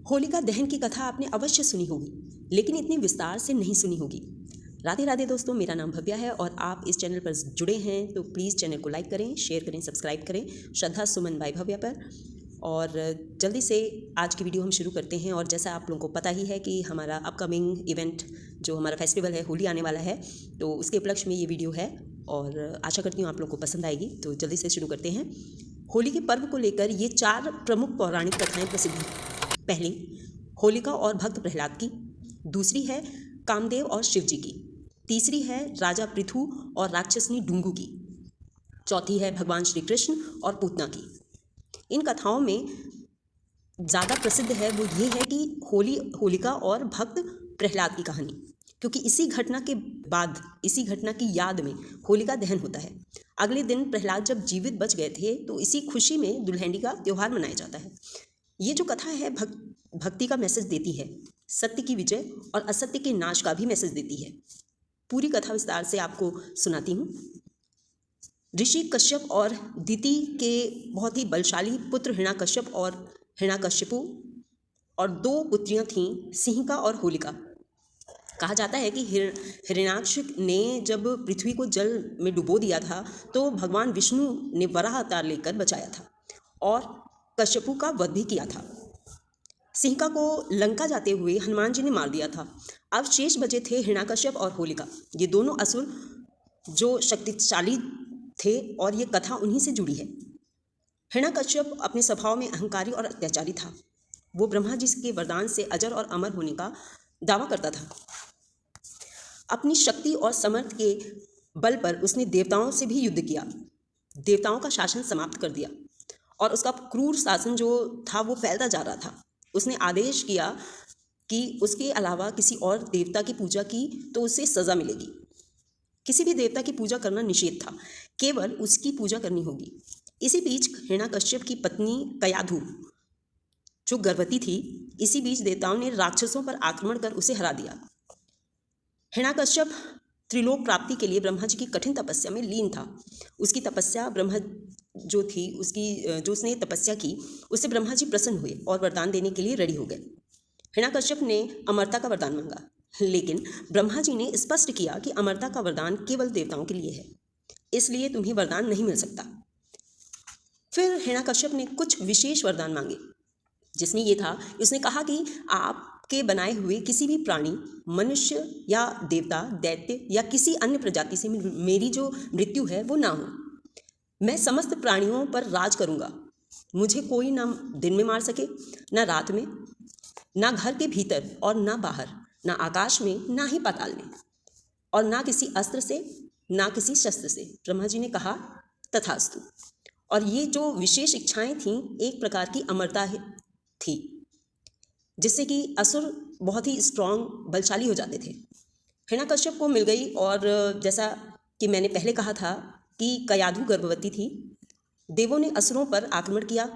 होलिका दहन की कथा आपने अवश्य सुनी होगी, लेकिन इतने विस्तार से नहीं सुनी होगी। राधे राधे दोस्तों, मेरा नाम भव्या है और आप इस चैनल पर जुड़े हैं तो प्लीज़ चैनल को लाइक करें, शेयर करें, सब्सक्राइब करें श्रद्धा सुमन बाई भव्या पर। और जल्दी से आज की वीडियो हम शुरू करते हैं। और जैसा आप लोगों को पता ही है कि हमारा अपकमिंग इवेंट जो हमारा फेस्टिवल है होली आने वाला है, तो उसके उपलक्ष्य में ये वीडियो है और आशा करती हूँ आप लोगों को पसंद आएगी। तो जल्दी से शुरू करते हैं। होली के पर्व को लेकर ये 4 प्रमुख पौराणिक कथाएं प्रसिद्ध हैं। पहली होलिका और भक्त प्रहलाद की, दूसरी है कामदेव और शिवजी की, तीसरी है राजा पृथु और राक्षसनी डुंगू की, चौथी है भगवान श्री कृष्ण और पूतना की। इन कथाओं में ज़्यादा प्रसिद्ध है वो ये है कि होलिका और भक्त प्रहलाद की कहानी, क्योंकि इसी घटना के बाद, इसी घटना की याद में होलिका दहन होता है। अगले दिन प्रहलाद जब जीवित बच गए थे तो इसी खुशी में दुल्हनिया का त्यौहार मनाया जाता है। ये जो कथा है भक्ति का मैसेज देती है, सत्य की विजय और असत्य के नाश का भी मैसेज देती है। पूरी कथा विस्तार से आपको सुनाती हूँ। ऋषि कश्यप और दिति के बहुत ही बलशाली पुत्र हिरण्यकश्यप और हिरण्यकश्यपु और 2 पुत्रियां थीं, सिंहिका और होलिका। कहा जाता है कि हिरण्याक्ष ने जब पृथ्वी को जल में डुबो दिया था तो भगवान विष्णु ने वराह अवतार लेकर बचाया था और कश्यपु का वध भी किया था। सिंहिका को लंका जाते हुए हनुमान जी ने मार दिया था। अब शेष बचे थे हिरण्यकश्यप और होलिका। ये दोनों असुर जो शक्तिशाली थे और ये कथा उन्हीं से जुड़ी है। हिरण्यकश्यप अपने स्वभाव में अहंकारी और अत्याचारी था। वो ब्रह्मा जी के वरदान से अजर और अमर होने का दावा करता था। अपनी शक्ति और समर्थ के बल पर उसने देवताओं से भी युद्ध किया, देवताओं का शासन समाप्त कर दिया और उसका क्रूर शासन जो था वो फैलता जा रहा था। उसने आदेश किया कि उसके अलावा किसी और देवता की पूजा की तो उसे सज़ा मिलेगी। किसी भी देवता की पूजा करना निषेध था, केवल उसकी पूजा करनी होगी। इसी बीच हिरण्यकश्यप की पत्नी कयाधु जो गर्भवती थी, इसी बीच देवताओं ने राक्षसों पर आक्रमण कर उसे हरा दिया। हिरण्यकश्यप त्रिलोक प्राप्ति के लिए ब्रह्मा जी की कठिन तपस्या में लीन था। उसकी तपस्या ब्रह्मा जो थी, जो उसने तपस्या की, उससे ब्रह्मा जी प्रसन्न हुए और वरदान देने के लिए रेडी हो गए। हिरण्यकश्यप ने अमरता का वरदान मांगा, लेकिन ब्रह्मा जी ने स्पष्ट किया कि अमरता का वरदान केवल देवताओं के लिए है, इसलिए तुम्हें वरदान नहीं मिल सकता। फिर हिरण्यकश्यप ने कुछ विशेष वरदान मांगे, जिसमें ये था, उसने कहा कि आपके बनाए हुए किसी भी प्राणी, मनुष्य या देवता, दैत्य या किसी अन्य प्रजाति से मेरी जो मृत्यु है वो ना हो। मैं समस्त प्राणियों पर राज करूँगा। मुझे कोई ना दिन में मार सके, ना रात में, ना घर के भीतर और ना बाहर, ना आकाश में, ना ही पाताल में, और ना किसी अस्त्र से, ना किसी शस्त्र से। ब्रह्मा जी ने कहा तथास्तु। और ये जो विशेष इच्छाएं थीं, एक प्रकार की अमरता थी, जिससे कि असुर बहुत ही स्ट्रांग, बलशाली हो जाते थे। हिरण्यकश्यप को मिल गई। और जैसा कि मैंने पहले कहा था कि कयाधु गर्भवती थी। देवों ने असुरों पर आक्रमण किया।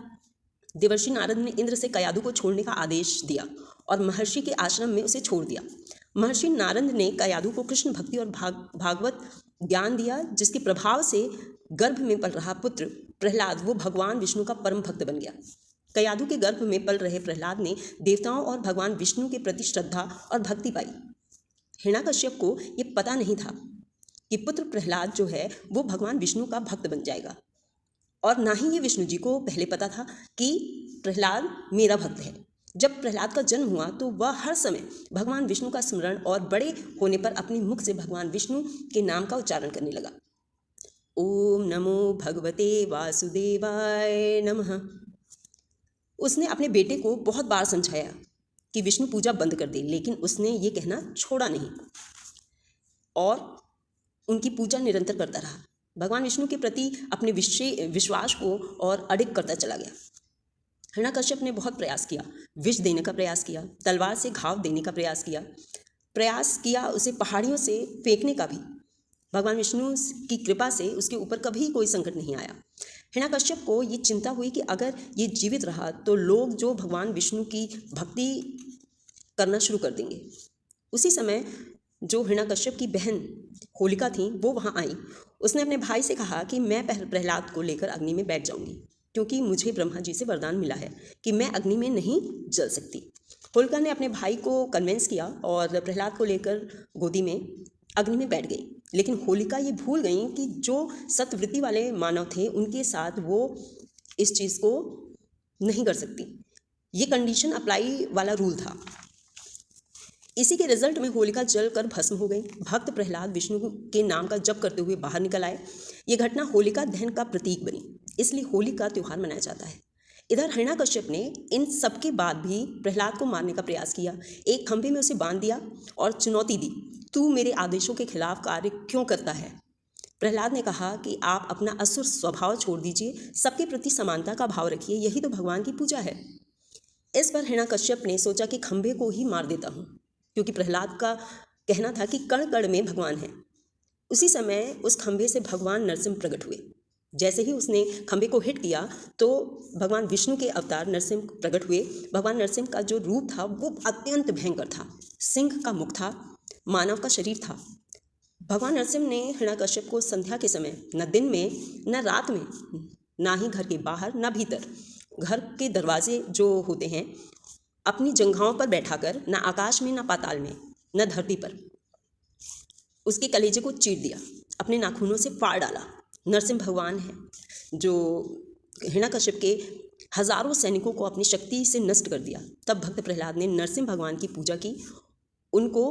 देवर्षि नारद ने इंद्र से कयाधु को छोड़ने का आदेश दिया और महर्षि के आश्रम में उसे छोड़ दिया। महर्षि नारद ने कयाधु को कृष्ण भक्ति और भागवत ज्ञान दिया, जिसके प्रभाव से गर्भ में पल रहा पुत्र प्रहलाद वो भगवान विष्णु का परम भक्त बन गया। कयाधु के गर्भ में पल रहे प्रहलाद ने देवताओं और भगवान विष्णु के प्रति श्रद्धा और भक्ति पाई। हिरण्यकश्यप को ये पता नहीं था कि पुत्र प्रहलाद जो है वो भगवान विष्णु का भक्त बन जाएगा, और ना ही ये विष्णु जी को पहले पता था कि प्रहलाद मेरा भक्त है। जब प्रहलाद का जन्म हुआ तो वह हर समय भगवान विष्णु का स्मरण और बड़े होने पर अपने मुख से भगवान विष्णु के नाम का उच्चारण करने लगा। ओम नमो भगवते वासुदेवाय नमः। उसने अपने बेटे को बहुत बार समझाया कि विष्णु पूजा बंद कर दे, लेकिन उसने ये कहना छोड़ा नहीं और उनकी पूजा निरंतर करता रहा। भगवान विष्णु के प्रति अपने विश्वास को और अडिग करता चला गया। हिरण्यकश्यप ने बहुत प्रयास किया, विष देने का प्रयास किया, तलवार से घाव देने का प्रयास किया, उसे पहाड़ियों से फेंकने का भी। भगवान विष्णु की कृपा से उसके ऊपर कभी कोई संकट नहीं आया। हिरण्यकश्यप को ये चिंता हुई कि अगर ये जीवित रहा तो लोग जो भगवान विष्णु की भक्ति करना शुरू कर देंगे। उसी समय जो हिरण्यकश्यप की बहन होलिका थी वो वहाँ आई। उसने अपने भाई से कहा कि मैं प्रहलाद को लेकर अग्नि में बैठ जाऊंगी, क्योंकि मुझे ब्रह्मा जी से वरदान मिला है कि मैं अग्नि में नहीं जल सकती। होलिका ने अपने भाई को कन्विंस किया और प्रहलाद को लेकर गोदी में अग्नि में बैठ गई। लेकिन होलिका ये भूल गई कि जो सत्वृत्ति वाले मानव थे उनके साथ वो इस चीज़ को नहीं कर सकती। ये कंडीशन अप्लाई वाला रूल था। इसी के रिजल्ट में होलिका जलकर भस्म हो गई। भक्त प्रहलाद विष्णु के नाम का जप करते हुए बाहर निकल आए। ये घटना होलिका दहन का प्रतीक बनी, इसलिए होली का त्यौहार मनाया जाता है। इधर हिरण्याकश्यप ने इन सब के बाद भी प्रहलाद को मारने का प्रयास किया। एक खंभे में उसे बांध दिया और चुनौती दी, तू मेरे आदेशों के खिलाफ कार्य क्यों करता है। प्रहलाद ने कहा कि आप अपना असुर स्वभाव छोड़ दीजिए, सबके प्रति समानता का भाव रखिए, यही तो भगवान की पूजा है। इस पर हिरण्याकश्यप ने सोचा कि खंभे को ही मार देता हूँ, क्योंकि प्रहलाद का कहना था कि कण कण में भगवान है। उसी समय उस खंभे से भगवान नरसिंह प्रकट हुए। जैसे ही उसने खंभे को हिट किया तो भगवान विष्णु के अवतार नरसिंह प्रकट हुए। भगवान नरसिंह का जो रूप था वो अत्यंत भयंकर था। सिंह का मुख था, मानव का शरीर था। भगवान नरसिंह ने हिरण्याकश्यप को संध्या के समय, न दिन में न रात में, ना ही घर के बाहर न भीतर, घर के दरवाजे जो होते हैं, अपनी जंघाओं पर बैठाकर, न आकाश में न पाताल में न धरती पर, उसके कलेजे को चीर दिया, अपने नाखूनों से फाड़ डाला। नरसिंह भगवान है जो हिरण्याकश्यप के हजारों सैनिकों को अपनी शक्ति से नष्ट कर दिया। तब भक्त प्रहलाद ने नरसिंह भगवान की पूजा की। उनको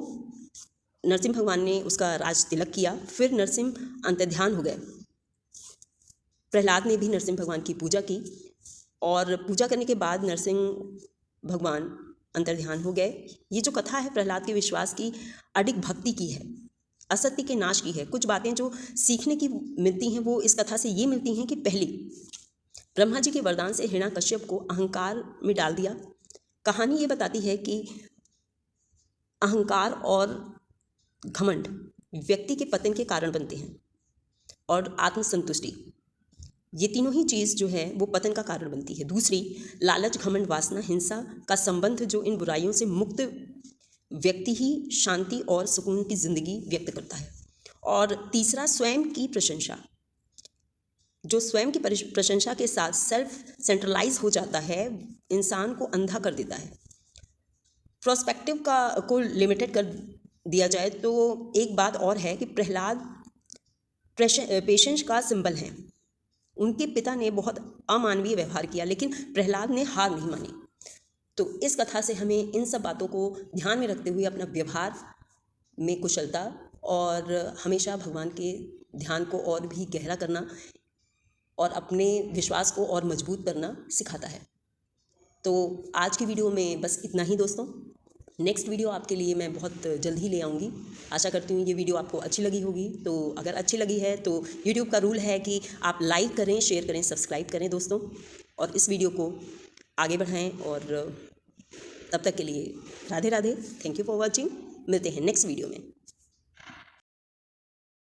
नरसिंह भगवान ने उसका राज तिलक किया। फिर नरसिंह अंतर्ध्यान हो गए। प्रहलाद ने भी नरसिंह भगवान की पूजा की और पूजा करने के बाद नरसिंह भगवान अंतर्ध्यान हो गए। ये जो कथा है प्रहलाद के विश्वास की, अडिग भक्ति की है, असत्य के नाश की है। कुछ बातें जो सीखने की मिलती हैं वो इस कथा से ये मिलती हैं कि पहली, ब्रह्मा जी के वरदान से हिरण्याकश्यप को अहंकार में डाल दिया। कहानी ये बताती है कि अहंकार और घमंड व्यक्ति के पतन के कारण बनते हैं, और आत्मसंतुष्टि, ये तीनों ही चीज़ जो है वो पतन का कारण बनती है। दूसरी, लालच, घमंड, वासना, हिंसा का संबंध जो इन बुराइयों से मुक्त व्यक्ति ही शांति और सुकून की जिंदगी व्यक्त करता है। और तीसरा, स्वयं की प्रशंसा, जो स्वयं की प्रशंसा के साथ सेल्फ सेंट्रलाइज हो जाता है, इंसान को अंधा कर देता है। प्रोस्पेक्टिव को लिमिटेड कर दिया जाए तो एक बात और है कि प्रहलाद पेशेंस का सिंबल है। उनके पिता ने बहुत अमानवीय व्यवहार किया, लेकिन प्रहलाद ने हार नहीं मानी। तो इस कथा से हमें इन सब बातों को ध्यान में रखते हुए अपना व्यवहार में कुशलता और हमेशा भगवान के ध्यान को और भी गहरा करना और अपने विश्वास को और मजबूत करना सिखाता है। तो आज की वीडियो में बस इतना ही दोस्तों। नेक्स्ट वीडियो आपके लिए मैं बहुत जल्द ही ले आऊँगी। आशा करती हूँ ये वीडियो आपको अच्छी लगी होगी। तो अगर अच्छी लगी है तो यूट्यूब का रूल है कि आप लाइक करें, शेयर करें, सब्सक्राइब करें दोस्तों, और इस वीडियो को आगे बढ़ाएं। और तब तक के लिए Radhe Radhe. Thank you for watching. मिलते हैं नेक्स्ट वीडियो में।